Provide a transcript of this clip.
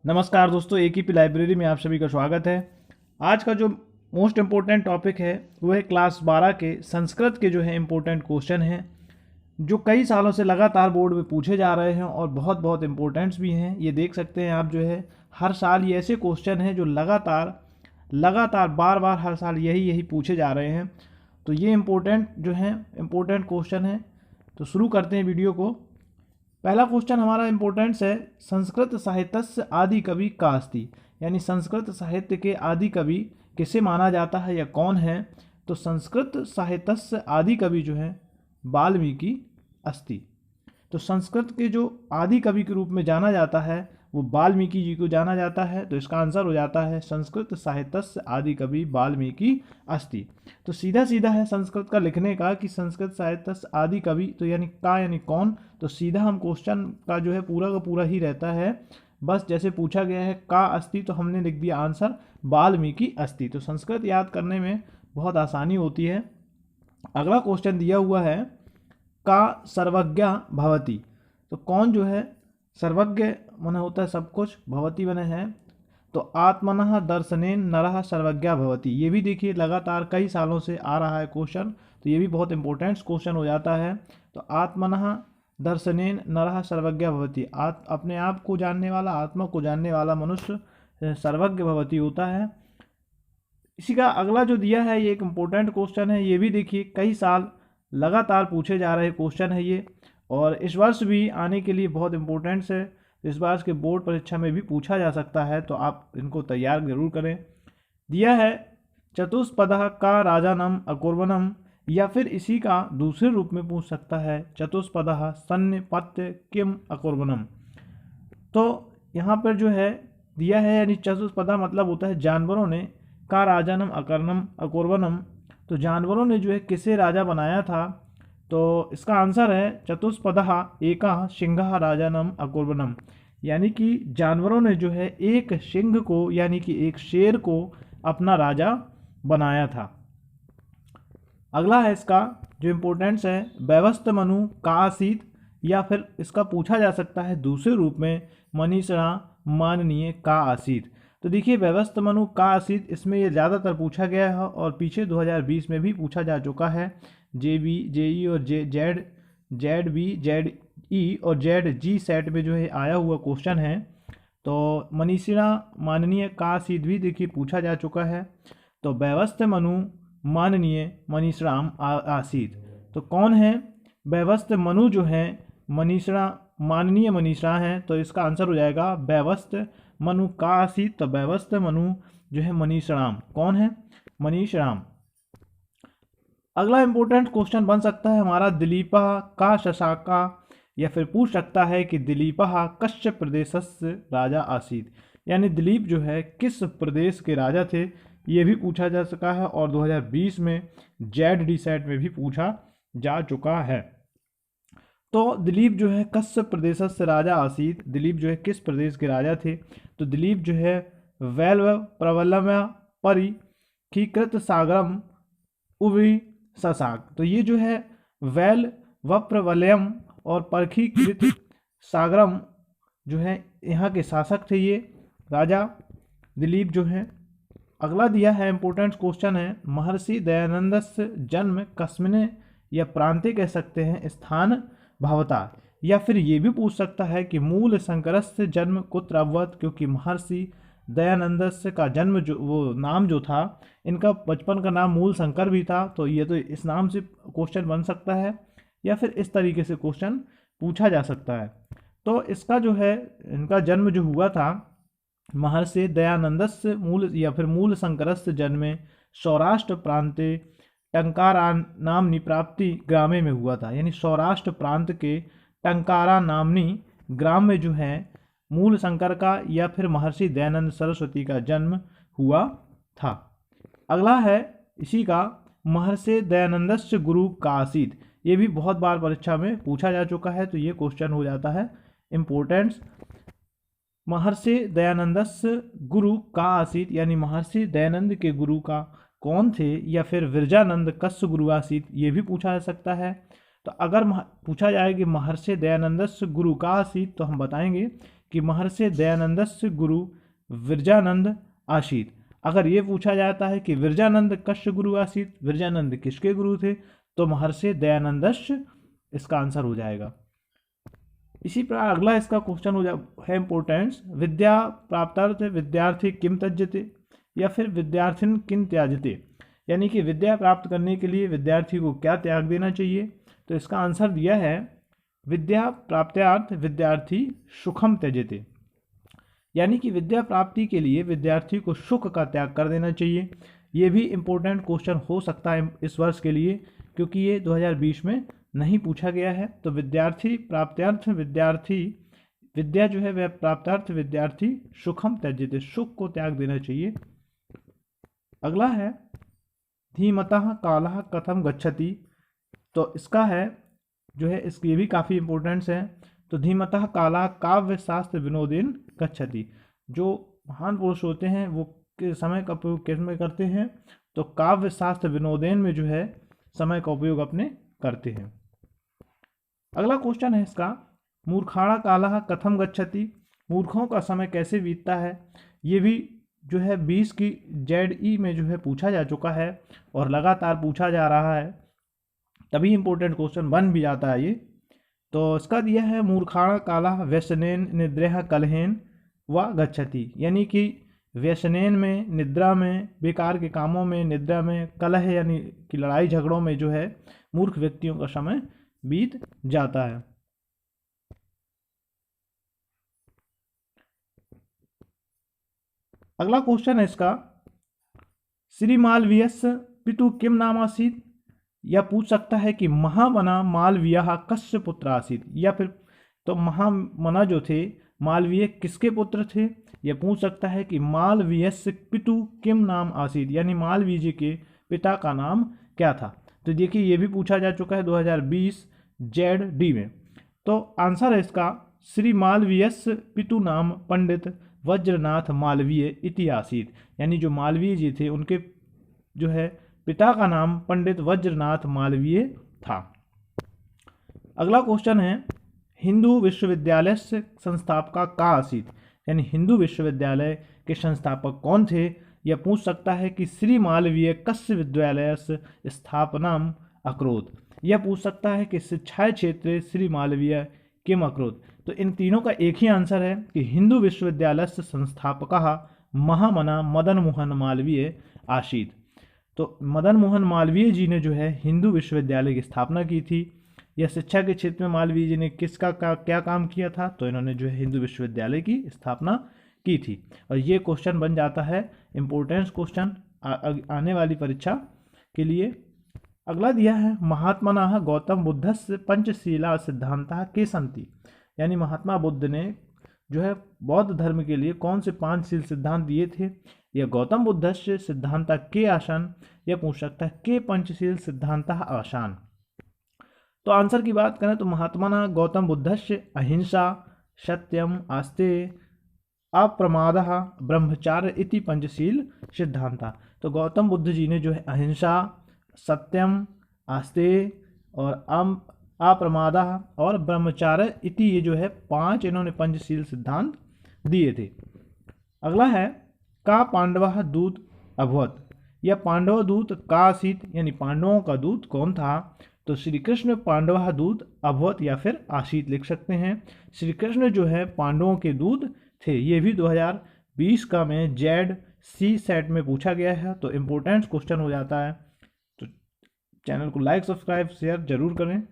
नमस्कार दोस्तों, AKP library में आप सभी का स्वागत है। आज का जो मोस्ट इम्पोर्टेंट टॉपिक है वो है क्लास 12 के संस्कृत के जो है इम्पोर्टेंट क्वेश्चन हैं जो कई सालों से लगातार बोर्ड में पूछे जा रहे हैं और बहुत बहुत इम्पोर्टेंट्स भी हैं। ये देख सकते हैं आप जो है हर साल ये ऐसे क्वेश्चन हैं जो लगातार लगातार बार बार हर साल यही पूछे जा रहे हैं। तो ये इम्पोर्टेंट जो है इम्पोर्टेंट क्वेश्चन है। तो शुरू करते हैं वीडियो को। पहला क्वेश्चन हमारा इम्पोर्टेंट्स है, संस्कृत साहित्यस्य आदि कवि का अस्ति, यानी संस्कृत साहित्य के आदि कवि किसे माना जाता है या कौन है। तो संस्कृत साहित्यस्य आदि कवि जो है वाल्मीकि अस्ति। तो संस्कृत के जो आदि कवि के रूप में जाना जाता है वो वाल्मीकि जी को जाना जाता है। तो इसका आंसर हो जाता है संस्कृत साहित्यस्य आदि कवि वाल्मीकि अस्ति। तो सीधा सीधा है संस्कृत का लिखने का कि संस्कृत साहित्यस्य आदि कवि, तो यानी का यानी कौन। तो सीधा हम क्वेश्चन का जो है पूरा का पूरा ही रहता है, बस जैसे पूछा गया है का अस्ति तो हमने लिख दिया आंसर वाल्मीकि अस्ति। तो संस्कृत याद करने में बहुत आसानी होती है। अगला क्वेश्चन दिया हुआ है, का सर्वज्ञ भवति। तो कौन जो है सर्वज्ञ मन होता है सब कुछ, भवति बने हैं तो आत्मनः दर्शनेन नरः सर्वज्ञ भवति। ये भी देखिए लगातार कई सालों से आ रहा है क्वेश्चन, तो ये भी बहुत इंपॉर्टेंट क्वेश्चन हो जाता है। तो आत्मनः दर्शनेन नरः सर्वज्ञ भवति, अपने आप को जानने वाला, आत्मा को जानने वाला मनुष्य सर्वज्ञ भवति होता है। इसी का अगला जो दिया है ये एक इम्पोर्टेंट क्वेश्चन है। ये भी देखिए कई साल लगातार पूछे जा रहे क्वेश्चन है ये, और इस वर्ष भी आने के लिए बहुत इम्पोर्टेंट है। इस बार के बोर्ड परीक्षा में भी पूछा जा सकता है, तो आप इनको तैयार जरूर करें। दिया है चतुष्पदः का राजानम अकुर्वनम, या फिर इसी का दूसरे रूप में पूछ सकता है चतुष्पदः सन्निपत्य किम अकुर्वनम। तो यहाँ पर जो है दिया है यानी चतुष्पदा मतलब होता है जानवरों ने, का राजानम अकर्णम अकुर्वनम, तो जानवरों ने जो है किसे राजा बनाया था। तो इसका आंसर है चतुष्पदः एकः सिंहः राजानम अकुर्वनम, यानी कि जानवरों ने जो है एक सिंह को यानी कि एक शेर को अपना राजा बनाया था। अगला है इसका जो इम्पोर्टेंट्स है, व्यवस्थ मनु का आसीत, या फिर इसका पूछा जा सकता है दूसरे रूप में मनीषणा माननीय का आसीत। तो देखिए व्यवस्थ मनु का आसीत, इसमें ये ज़्यादातर पूछा गया है और पीछे 2020 में भी पूछा जा चुका है। JB JE और ZB ZE और ZG सेट में जो है आया हुआ क्वेश्चन है। तो मनीषिणा माननीय का आसीत भी देखिए पूछा जा चुका है। तो व्यवस्थ मनु माननीय मनीषणाम आसीत, तो कौन है व्यवस्थ मनु जो है मनीषणा माननीय मनीषा हैं। तो इसका आंसर हो जाएगा व्यवस्थ मनु का आसीत। तो व्यवस्थ मनु जो है मनीषणाम, कौन है मनीषणाम। अगला इंपॉर्टेंट क्वेश्चन बन सकता है हमारा दिलीपः का शशाका, या फिर पूछ सकता है कि दिलीपः कस्य प्रदेशस्य राजा आसीत, यानी दिलीप जो है किस प्रदेश के राजा थे। ये भी पूछा जा सका है और 2020 में ZD सेट में भी पूछा जा चुका है। तो दिलीप जो है कस्य प्रदेशस्य राजा आसीत, दिलीप जो है किस प्रदेश के राजा थे। तो दिलीप जो है वैल्व प्रबलम परीकृत सागरम उभि ससाक, तो ये जो है वैल व प्रबलयम और परखीकृत सागरम जो है यहाँ के शासक थे ये राजा दिलीप जो है। अगला दिया है इंपॉर्टेंट क्वेश्चन है, महर्षि दयानंदस्य जन्म कस्मिने, या प्रांते कह सकते हैं स्थान भवता, या फिर ये भी पूछ सकता है कि मूल शंकरस्य जन्म कुत्र अभवत, क्योंकि महर्षि दयानंदस्य का जन्म जो वो नाम जो था, इनका बचपन का नाम मूल शंकर भी था। तो ये तो इस नाम से क्वेश्चन बन सकता है, या फिर इस तरीके से क्वेश्चन पूछा जा सकता है। तो इसका जो है इनका जन्म जो हुआ था महर्षि दयानंदस्य मूल या फिर मूल शंकरस्य जन्मे सौराष्ट्र प्रांते टंकारा नामनी प्राप्ति ग्रामे में हुआ था, यानी सौराष्ट्र प्रांत के टंकारा नामनी ग्राम में जो है मूल शंकर का या फिर महर्षि दयानंद सरस्वती का जन्म हुआ था। अगला है इसी का, महर्षि दयानंदस्य गुरु का आसीत, ये भी बहुत बार परीक्षा में पूछा जा चुका है। तो ये क्वेश्चन हो जाता है इम्पोर्टेंट्स, महर्षि दयानंदस्य गुरु का आसीत, यानी महर्षि दयानंद के गुरु का कौन थे, या फिर विरजानंद कस्य गुरु आसीत, ये भी पूछा जा सकता है। तो अगर पूछा जाए कि महर्षि दयानंदस्य गुरु का आसीत, तो हम बताएंगे कि महर्षि दयानंदस्य गुरु विरजानंद आसीत। अगर ये पूछा जाता है कि विरजानंद कस्य गुरु आसीत, विरजानंद किसके गुरु थे, तो महर्षि दयानंदस्य इसका आंसर हो जाएगा। इसी प्रकार अगला इसका क्वेश्चन है इंपोर्टेंस, विद्या प्राप्तार्थ विद्यार्थी किम त्यजते, या फिर विद्यार्थिन किन त्याजते, यानी कि विद्या प्राप्त करने के लिए विद्यार्थी को क्या त्याग देना चाहिए। तो इसका आंसर दिया है विद्या प्राप्त्यार्थ विद्यार्थी सुखम त्यजते, यानी कि विद्या प्राप्ति के लिए विद्यार्थी को सुख का त्याग कर देना चाहिए। ये भी इम्पोर्टेंट क्वेश्चन हो सकता है इस वर्ष के लिए, क्योंकि ये 2020 में नहीं पूछा गया है। तो विद्यार्थी प्राप्त्यार्थ विद्यार्थी, विद्या जो है वह प्राप्तार्थ विद्यार्थी सुखम त्यजते, सुख को त्याग देना चाहिए। अगला है धीमतः कालः कथम गच्छति, तो इसका है जो है इसकी भी काफ़ी इंपॉर्टेंस है। तो धीमतः कालः काव्य शास्त्र विनोदेन गच्छति, जो महान पुरुष होते हैं वो समय का उपयोग किस में करते हैं, तो काव्य शास्त्र विनोदेन में जो है समय का उपयोग अपने करते हैं। अगला क्वेश्चन है इसका, मूर्खाणा कालः कथम गच्छति, मूर्खों का समय कैसे बीतता है। ये भी जो है 20 की ZE में जो है पूछा जा चुका है और लगातार पूछा जा रहा है, तभी इंपॉर्टेंट क्वेश्चन बन भी जाता है ये। तो इसका दिया है मूर्खाणा कालः व्यसनेन निद्रः कलहेन व गच्छति, यानी कि व्यसनेन में, निद्रा में, बेकार के कामों में, निद्रा में, कलह यानी कि लड़ाई झगड़ों में जो है मूर्ख व्यक्तियों का समय बीत जाता है। अगला क्वेश्चन है इसका, श्री मालवीयस्य पितु किम नाम आसीत, या पूछ सकता है कि महामना मालवीय कस्य पुत्र आसीत, या फिर तो महामना जो थे मालवीय किसके पुत्र थे। यह पूछ सकता है कि मालवीयस्य पितु किम नाम आसीत, यानी मालवीय जी के पिता का नाम क्या था। तो देखिए ये भी पूछा जा चुका है 2020 ZD में। तो आंसर है इसका श्री मालवीयस्य पितु नाम पंडित वज्रनाथ मालवीय इति आसीत, यानी जो मालवीय जी थे उनके जो है पिता का नाम पंडित वज्रनाथ मालवीय था। अगला क्वेश्चन है, हिंदू विश्वविद्यालय से संस्थापका का आसीत, यानी हिंदू विश्वविद्यालय के संस्थापक कौन थे। यह पूछ सकता है कि श्री मालवीय कस्य विद्यालय स्थापनाम अकरोत्, यह पूछ सकता है कि शिक्षा क्षेत्र श्री मालवीय किम अकरोत्। तो इन तीनों का एक ही आंसर है कि हिंदू विश्वविद्यालय से संस्थापकः महामना मदन मोहन मालवीय आसीत। तो मदन मोहन मालवीय जी ने जो है हिंदू विश्वविद्यालय की स्थापना की थी। यह शिक्षा के क्षेत्र में मालवीय जी ने किसका क्या काम किया था, तो इन्होंने जो है हिंदू विश्वविद्यालय की स्थापना की थी। और ये क्वेश्चन बन जाता है इम्पोर्टेंस क्वेश्चन आने वाली परीक्षा के लिए। अगला दिया है, महात्मनः गौतम बुद्धस्य पंचशीला सिद्धांतः के सन्ति, यानी महात्मा बुद्ध ने जो है बौद्ध धर्म के लिए कौन से 5 शील सिद्धांत दिए थे। यह गौतम बुद्धस्य सिद्धांतः के आसान, यह पूछ सकता है के पंचशील सिद्धांतः आसान। तो आंसर की बात करें तो महात्मना गौतम बुद्धस्य अहिंसा सत्यम आस्तेय अप्रमादः ब्रह्मचार्य इति पंचशील सिद्धांता। तो गौतम बुद्ध जी ने जो है अहिंसा, सत्यम, आस्तेय और अप्रमादः और ब्रह्मचार्य इति ये जो है 5 इन्होंने पंचशील सिद्धांत दिए थे। अगला है, का पांडवः दूत अभवत्, यह पांडव दूत का आसीत, यानी पांडवों का दूत कौन था। तो श्री कृष्ण पांडवः दूत अभवत् या फिर आसीत लिख सकते हैं। श्री कृष्ण जो है पांडवों के दूत थे। ये भी 2020 का में ZC सेट में पूछा गया है, तो इम्पोर्टेंट क्वेश्चन हो जाता है। तो चैनल को लाइक, सब्सक्राइब, शेयर जरूर करें।